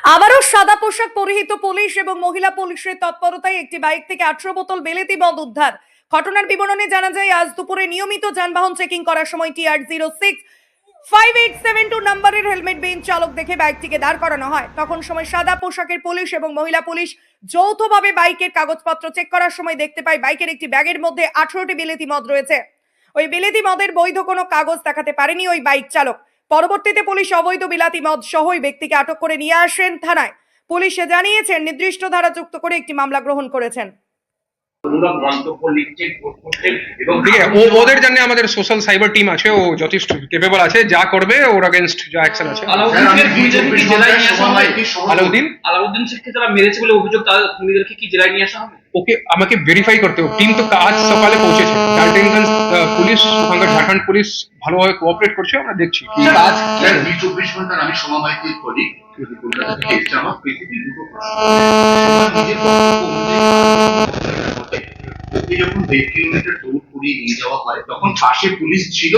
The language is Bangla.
আবারও সাদা পোশাক পরিহিত পুলিশ এবং মহিলা পুলিশের তৎপরতায় একটি বাইক থেকে 18 বোতল বেলেতি মদ উদ্ধার। ঘটনার বিবরণে জানা যায়, আজ দুপুরে নিয়মিত যানবাহন চেকিং করার সময় TR06 5872 নম্বরের হেলমেট বিহীন চালক দেখে বাইকটিকে দাঁড় করানো হয়। তখন সময় সাদা পোশাকের পুলিশ এবং মহিলা পুলিশ যৌথভাবে বাইকের কাগজপত্র চেক করার সময় দেখতে পায় বাইকের একটি ব্যাগের মধ্যে 18টি বিলেতি মদ রয়েছে। ওই বিলেতি মদের বৈধ কোনো কাগজ দেখাতে পারেনি ওই বাইক চালক। পরবর্তীতে পুলিশ অবৈধ বিলাতি মদ সহ ওই ব্যক্তিকে আটক করে নিয়ে আসেন থানায়। পুলিশে জানিয়েছেন নির্দিষ্ট ধারা যুক্ত করে একটি মামলা গ্রহণ করেছেন। মন্তব্য লিখছেন, পোস্ট করছেন এবং ওদের জন্য আমাদের সোশ্যাল সাইবার টিম আছে, ও যথেষ্ট কেপেবল আছে, যা করবে ওর अगेंस्ट যা অ্যাকশন আছে। আলাউদ্দিন শেখকে যারা মেরেছে বলে অভিযোগ, তাদের খুনিদেরকে কি জেলায় নিয়ে আসা হবে? ওকে আমাকে ভেরিফাই করতে হবে। টিম তো আজ সকালে পৌঁছেছে। ডালটেনগঞ্জ পুলিশ, ওখানকার ঝাড়খণ্ড পুলিশ ভালোভাবে কোঅপারেট করছে, আমরা দেখছি। আজ 24 ঘন্টার আমি সমাবাইকের কলিগ কলকাতা থেকে এসেছে। আমার পৃথিবীর দুটো প্রশ্ন। নিজের বক্তব্য অনুযায়ী ওকে যখন 1.5 কিলোমিটার দৌড় করিয়ে নিয়ে যাওয়া হয়, তখন পাশে পুলিশ ছিল।